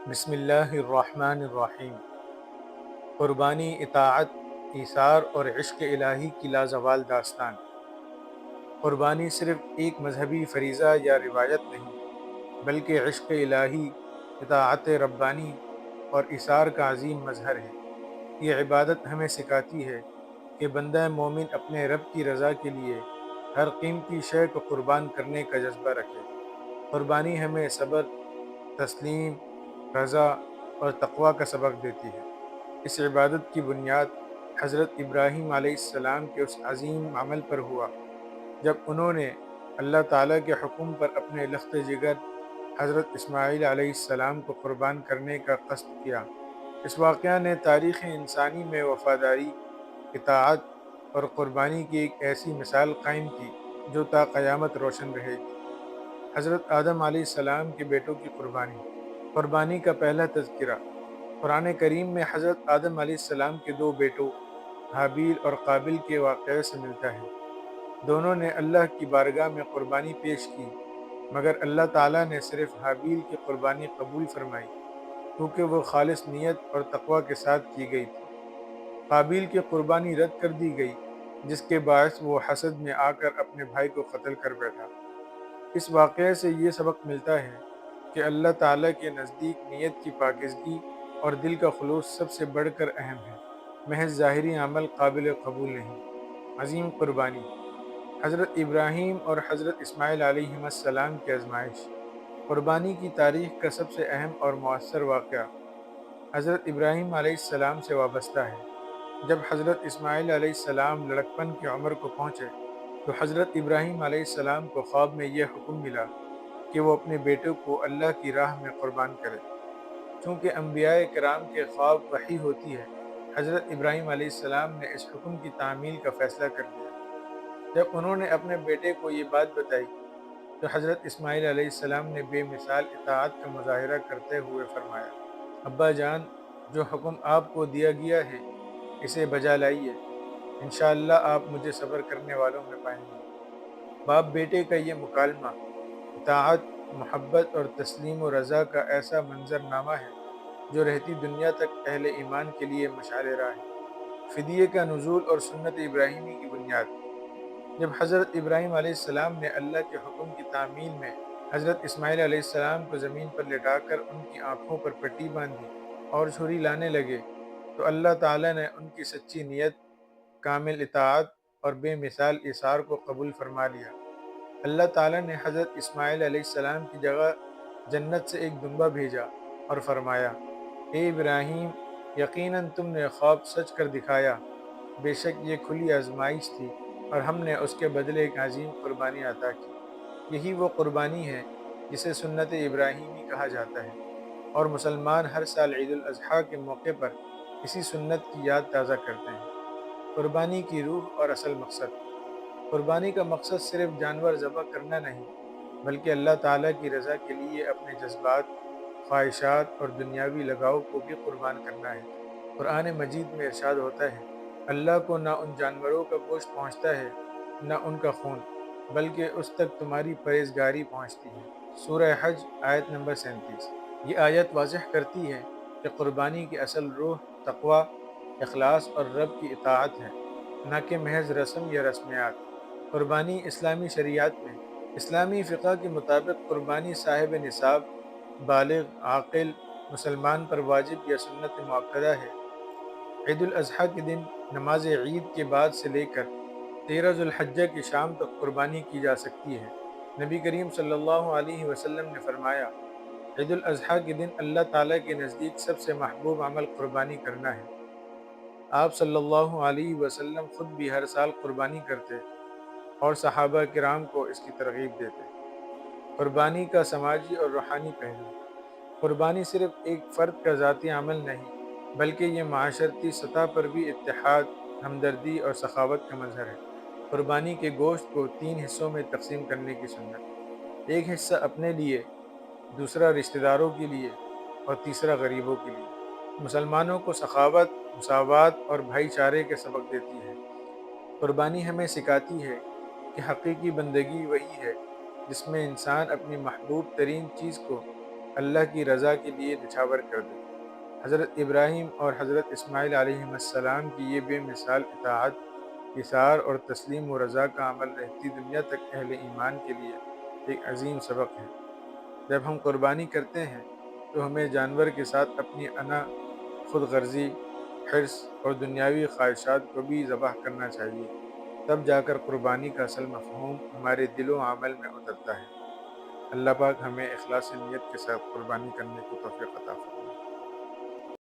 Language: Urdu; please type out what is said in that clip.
بسم اللہ الرحمن الرحیم۔ قربانی، اطاعت، ایثار اور عشق الہی کی لازوال داستان۔ قربانی صرف ایک مذہبی فریضہ یا روایت نہیں، بلکہ عشق الہی، اطاعت ربانی اور ایثار کا عظیم مظہر ہے۔ یہ عبادت ہمیں سکھاتی ہے کہ بندہ مومن اپنے رب کی رضا کے لیے ہر قیمتی شے کو قربان کرنے کا جذبہ رکھے۔ قربانی ہمیں صبر، تسلیم، رضا اور تقوی کا سبق دیتی ہے۔ اس عبادت کی بنیاد حضرت ابراہیم علیہ السلام کے اس عظیم عمل پر ہوا جب انہوں نے اللہ تعالیٰ کے حکم پر اپنے لخت جگر حضرت اسماعیل علیہ السلام کو قربان کرنے کا قصد کیا۔ اس واقعہ نے تاریخ انسانی میں وفاداری، اطاعت اور قربانی کی ایک ایسی مثال قائم کی جو تا قیامت روشن رہے گی۔ حضرت آدم علیہ السلام کے بیٹوں کی قربانی۔ قربانی کا پہلا تذکرہ قرآن کریم میں حضرت آدم علیہ السلام کے دو بیٹوں حابیل اور قابل کے واقعے سے ملتا ہے۔ دونوں نے اللہ کی بارگاہ میں قربانی پیش کی، مگر اللہ تعالیٰ نے صرف حابیل کی قربانی قبول فرمائی کیونکہ وہ خالص نیت اور تقوی کے ساتھ کی گئی تھی۔ قابیل کی قربانی رد کر دی گئی، جس کے باعث وہ حسد میں آ کر اپنے بھائی کو قتل کر بیٹھا۔ اس واقعے سے یہ سبق ملتا ہے کہ اللہ تعالیٰ کے نزدیک نیت کی پاکیزگی اور دل کا خلوص سب سے بڑھ کر اہم ہے، محض ظاہری عمل قابل قبول نہیں۔ عظیم قربانی۔ حضرت ابراہیم اور حضرت اسماعیل علیہ السلام کی آزمائش۔ قربانی کی تاریخ کا سب سے اہم اور مؤثر واقعہ حضرت ابراہیم علیہ السلام سے وابستہ ہے۔ جب حضرت اسماعیل علیہ السلام لڑکپن کی عمر کو پہنچے تو حضرت ابراہیم علیہ السلام کو خواب میں یہ حکم ملا کہ وہ اپنے بیٹے کو اللہ کی راہ میں قربان کرے۔ چونکہ انبیاء کرام کے خواب وحی ہوتی ہے، حضرت ابراہیم علیہ السلام نے اس حکم کی تعمیل کا فیصلہ کر لیا۔ جب انہوں نے اپنے بیٹے کو یہ بات بتائی تو حضرت اسماعیل علیہ السلام نے بے مثال اطاعت کا مظاہرہ کرتے ہوئے فرمایا، ابا جان، جو حکم آپ کو دیا گیا ہے اسے بجا لائیے، انشاءاللہ آپ مجھے صبر کرنے والوں میں پائیں گے۔ باپ بیٹے کا یہ مکالمہ اطاعت، محبت اور تسلیم و رضا کا ایسا منظر نامہ ہے جو رہتی دنیا تک اہل ایمان کے لیے مشعل راہ ہے۔ فدیے کا نزول اور سنت ابراہیمی کی بنیاد۔ جب حضرت ابراہیم علیہ السلام نے اللہ کے حکم کی تعمیل میں حضرت اسماعیل علیہ السلام کو زمین پر لٹا کر ان کی آنکھوں پر پٹی باندھی اور چھری لانے لگے تو اللہ تعالیٰ نے ان کی سچی نیت، کامل اطاعت اور بے مثال ایثار کو قبول فرما لیا۔ اللہ تعالیٰ نے حضرت اسماعیل علیہ السلام کی جگہ جنت سے ایک دمبا بھیجا اور فرمایا، اے ابراہیم، یقیناً تم نے خواب سچ کر دکھایا، بے شک یہ کھلی آزمائش تھی اور ہم نے اس کے بدلے ایک عظیم قربانی عطا کی۔ یہی وہ قربانی ہے جسے سنت ابراہیمی کہا جاتا ہے، اور مسلمان ہر سال عید الاضحیٰ کے موقع پر اسی سنت کی یاد تازہ کرتے ہیں۔ قربانی کی روح اور اصل مقصد۔ قربانی کا مقصد صرف جانور ذبح کرنا نہیں، بلکہ اللہ تعالیٰ کی رضا کے لیے اپنے جذبات، خواہشات اور دنیاوی لگاؤ کو بھی قربان کرنا ہے۔ قرآن مجید میں ارشاد ہوتا ہے، اللہ کو نہ ان جانوروں کا گوشت پہنچتا ہے نہ ان کا خون، بلکہ اس تک تمہاری پرہیزگاری پہنچتی ہے۔ سورہ حج آیت نمبر 37۔ یہ آیت واضح کرتی ہے کہ قربانی کی اصل روح تقوی، اخلاص اور رب کی اطاعت ہے، نہ کہ محض رسم یا رسمیات۔ قربانی اسلامی شریعت میں اسلامی فقہ کے مطابق قربانی صاحب نصاب، بالغ، عاقل مسلمان پر واجب یا سنت مؤکدہ ہے۔ عید الاضحیٰ کے دن نماز عید کے بعد سے لے کر 13 ذو الحجہ کی شام تک قربانی کی جا سکتی ہے۔ نبی کریم صلی اللہ علیہ وسلم نے فرمایا، عید الاضحیٰ کے دن اللہ تعالیٰ کے نزدیک سب سے محبوب عمل قربانی کرنا ہے۔ آپ صلی اللہ علیہ وسلم خود بھی ہر سال قربانی کرتے اور صحابہ کرام کو اس کی ترغیب دیتے۔ قربانی کا سماجی اور روحانی پہلو۔ قربانی صرف ایک فرد کا ذاتی عمل نہیں، بلکہ یہ معاشرتی سطح پر بھی اتحاد، ہمدردی اور سخاوت کا مظہر ہے۔ قربانی کے گوشت کو 3 حصوں میں تقسیم کرنے کی سنت۔ ایک حصہ اپنے لیے، دوسرا رشتہ داروں کے لیے اور تیسرا غریبوں کے لیے۔ مسلمانوں کو سخاوت، مساوات اور بھائی چارے کے سبق دیتی ہے۔ قربانی ہمیں سکھاتی ہے کہ حقیقی بندگی وہی ہے جس میں انسان اپنی محبوب ترین چیز کو اللہ کی رضا کے لیے نچھاور کر دے۔ حضرت ابراہیم اور حضرت اسماعیل علیہ السلام کی یہ بے مثال اطاعت، ایثار اور تسلیم و رضا کا عمل رہتی دنیا تک اہل ایمان کے لیے ایک عظیم سبق ہے۔ جب ہم قربانی کرتے ہیں تو ہمیں جانور کے ساتھ اپنی انا، خود غرضی، حرص اور دنیاوی خواہشات کو بھی ذبح کرنا چاہیے۔ تب جا کر قربانی کا اصل مفہوم ہمارے دل و عمل میں اترتا ہے۔ اللہ پاک ہمیں اخلاص نیت کے ساتھ قربانی کرنے کی توفیق عطا فرمائے۔